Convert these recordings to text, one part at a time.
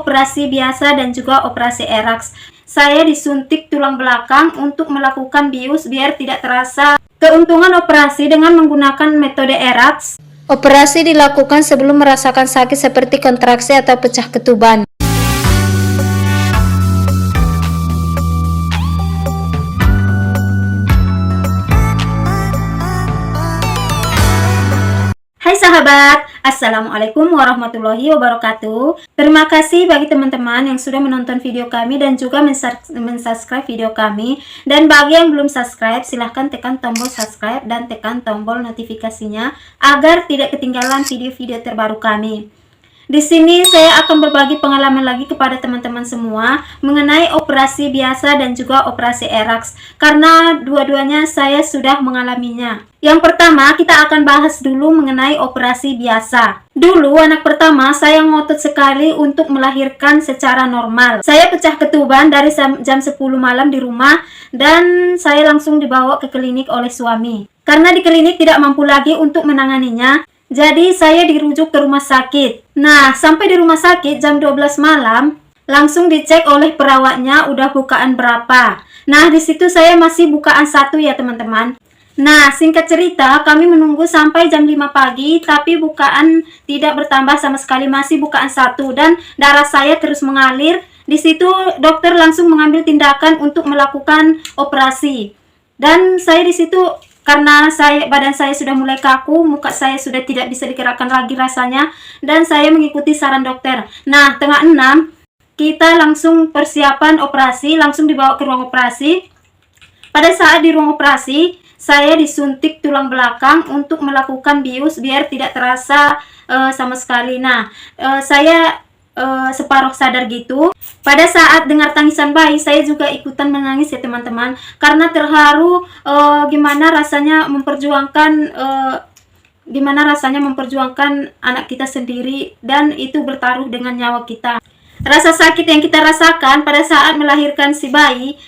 operasi biasa dan juga operasi ERAX. Saya disuntik tulang belakang untuk melakukan bius biar tidak terasa. Keuntungan operasi dengan menggunakan metode ERAX. Operasi dilakukan sebelum merasakan sakit seperti kontraksi atau pecah ketuban. Hai sahabat, Assalamualaikum warahmatullahi wabarakatuh. Terima kasih bagi teman-teman yang sudah menonton video kami dan juga mensubscribe video kami. Dan bagi yang belum subscribe, silahkan tekan tombol subscribe dan tekan tombol notifikasinya agar tidak ketinggalan video-video terbaru kami. Di sini saya akan berbagi pengalaman lagi kepada teman-teman semua mengenai operasi biasa dan juga operasi ERAX, karena dua-duanya saya sudah mengalaminya. Yang pertama, kita akan bahas dulu mengenai operasi biasa. Dulu anak pertama saya ngotot sekali untuk melahirkan secara normal. Saya pecah ketuban dari jam 10 malam di rumah dan saya langsung dibawa ke klinik oleh suami. Karena di klinik tidak mampu lagi untuk menanganinya, jadi saya dirujuk ke rumah sakit. Nah, sampai di rumah sakit jam 12 malam, langsung dicek oleh perawatnya udah bukaan berapa. Nah, di situ saya masih bukaan 1 ya teman-teman. Nah, singkat cerita, kami menunggu sampai jam 5 pagi, tapi bukaan tidak bertambah sama sekali, masih bukaan 1 dan darah saya terus mengalir. Di situ dokter langsung mengambil tindakan untuk melakukan operasi. Dan saya di situ karena badan saya sudah mulai kaku, muka saya sudah tidak bisa digerakkan lagi rasanya, dan saya mengikuti saran dokter. Nah, tengah 6, kita langsung persiapan operasi, langsung dibawa ke ruang operasi. Pada saat di ruang operasi, saya disuntik tulang belakang untuk melakukan bius biar tidak terasa sama sekali. Nah, saya separuh sadar gitu. Pada saat dengar tangisan bayi, saya juga ikutan menangis ya teman-teman, karena terharu gimana rasanya memperjuangkan anak kita sendiri, dan itu bertaruh dengan nyawa kita. Rasa sakit yang kita rasakan pada saat melahirkan si bayi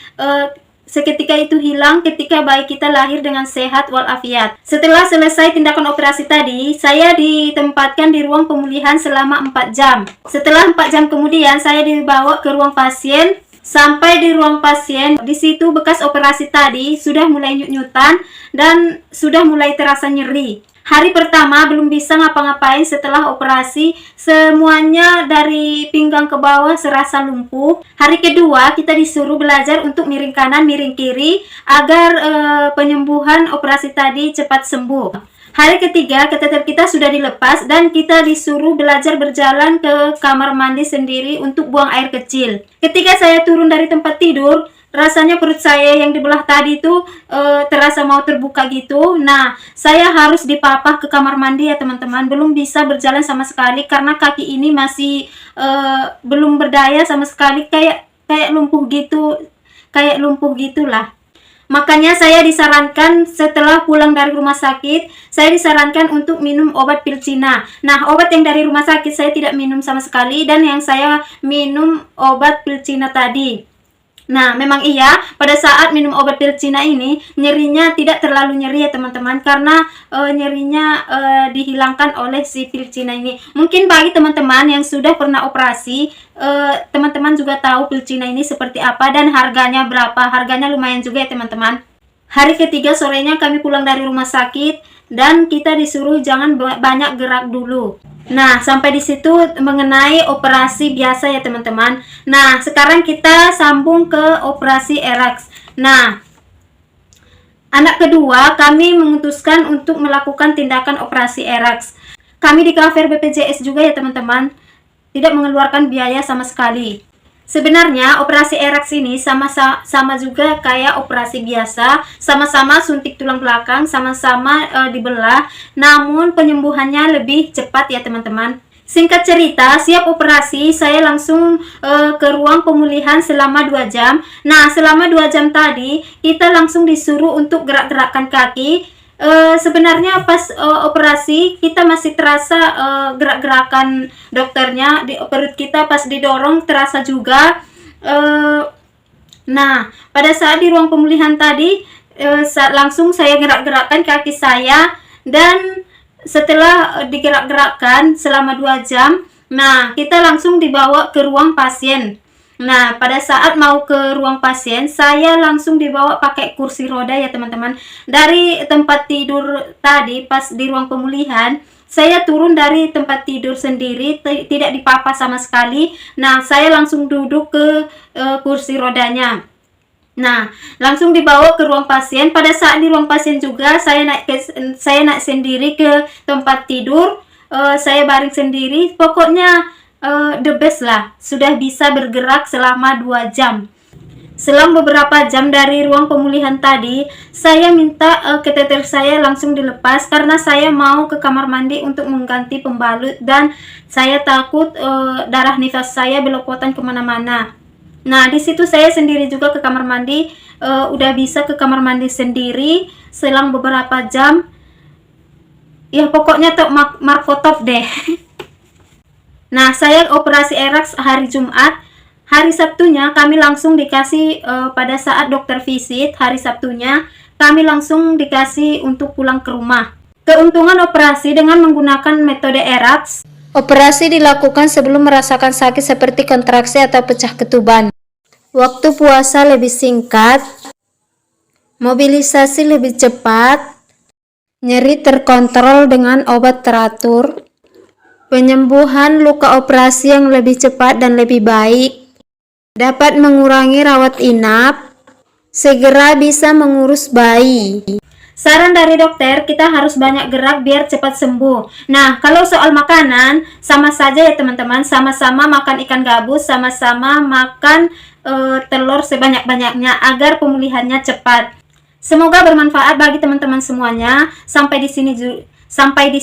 seketika itu hilang ketika bayi kita lahir dengan sehat walafiat. Setelah selesai tindakan operasi tadi, saya ditempatkan di ruang pemulihan selama 4 jam. Setelah 4 jam kemudian, saya dibawa ke ruang pasien. Sampai di ruang pasien, di situ bekas operasi tadi sudah mulai nyut-nyutan dan sudah mulai terasa nyeri. Hari pertama belum bisa ngapa-ngapain setelah operasi, semuanya dari pinggang ke bawah serasa lumpuh. Hari kedua kita disuruh belajar untuk miring kanan, miring kiri agar penyembuhan operasi tadi cepat sembuh. Hari ketiga kateter kita sudah dilepas dan kita disuruh belajar berjalan ke kamar mandi sendiri untuk buang air kecil. Ketika saya turun dari tempat tidur, rasanya perut saya yang dibelah tadi itu terasa mau terbuka gitu. Nah, saya harus dipapah ke kamar mandi ya teman-teman. Belum bisa berjalan sama sekali karena kaki ini masih belum berdaya sama sekali, kayak lumpuh gitu, kayak lumpuh gitulah. Makanya saya disarankan setelah pulang dari rumah sakit, saya disarankan untuk minum obat pil Cina. Nah, obat yang dari rumah sakit saya tidak minum sama sekali, dan yang saya minum obat pil Cina tadi. Nah, memang iya, pada saat minum obat pil Cina ini, nyerinya tidak terlalu nyeri ya teman-teman, karena nyerinya dihilangkan oleh si pil Cina ini. Mungkin bagi teman-teman yang sudah pernah operasi, teman-teman juga tahu pil Cina ini seperti apa dan harganya berapa. Harganya lumayan juga ya teman-teman. Hari ketiga sorenya kami pulang dari rumah sakit dan kita disuruh jangan banyak gerak dulu. Nah, sampai di situ mengenai operasi biasa ya teman-teman. Nah, sekarang kita sambung ke operasi ERAX. Nah, anak kedua kami memutuskan untuk melakukan tindakan operasi ERAX. Kami di cover BPJS juga ya teman-teman, tidak mengeluarkan biaya sama sekali. Sebenarnya operasi ERAX ini sama juga kayak operasi biasa, sama-sama suntik tulang belakang, sama-sama dibelah, namun penyembuhannya lebih cepat ya teman-teman. Singkat cerita, siap operasi, saya langsung ke ruang pemulihan selama 2 jam. Nah, selama 2 jam tadi, kita langsung disuruh untuk gerak-gerakkan kaki. Sebenarnya pas operasi kita masih terasa gerak-gerakan dokternya di perut kita, pas didorong terasa juga. Nah, pada saat di ruang pemulihan tadi langsung saya gerak-gerakkan kaki saya, dan setelah digerak-gerakkan selama 2 jam, Nah, kita langsung dibawa ke ruang pasien. Nah, pada saat mau ke ruang pasien, saya langsung dibawa pakai kursi roda ya teman-teman. Dari tempat tidur tadi, pas di ruang pemulihan, saya turun dari tempat tidur sendiri, tidak dipapa sama sekali. Nah, saya langsung duduk ke kursi rodanya. Nah, langsung dibawa ke ruang pasien. Pada saat di ruang pasien juga, saya naik sendiri ke tempat tidur. Saya baring sendiri. Pokoknya the best lah. Sudah bisa bergerak selama 2 jam. Selang beberapa jam dari ruang pemulihan tadi, saya minta kateter saya langsung dilepas karena saya mau ke kamar mandi untuk mengganti pembalut dan saya takut darah nifas saya belopotan kemana-mana. Nah, di situ saya sendiri juga ke kamar mandi, udah bisa ke kamar mandi sendiri selang beberapa jam. Ya pokoknya tuh markotop deh. Nah, saya operasi erak hari Jumat. Hari Sabtunya kami langsung dikasih pada saat dokter visit, hari Sabtunya kami langsung dikasih untuk pulang ke rumah. Keuntungan operasi dengan menggunakan metode ERAX. Operasi dilakukan sebelum merasakan sakit seperti kontraksi atau pecah ketuban. Waktu puasa lebih singkat, mobilisasi lebih cepat, nyeri terkontrol dengan obat teratur, penyembuhan luka operasi yang lebih cepat dan lebih baik, dapat mengurangi rawat inap, segera bisa mengurus bayi. Saran dari dokter, kita harus banyak gerak biar cepat sembuh. Nah, kalau soal makanan, sama saja ya teman-teman. Sama-sama makan ikan gabus, sama-sama makan telur sebanyak-banyaknya agar pemulihannya cepat. Semoga bermanfaat bagi teman-teman semuanya. Sampai di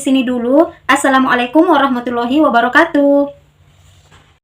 sini dulu. Assalamualaikum warahmatullahi wabarakatuh.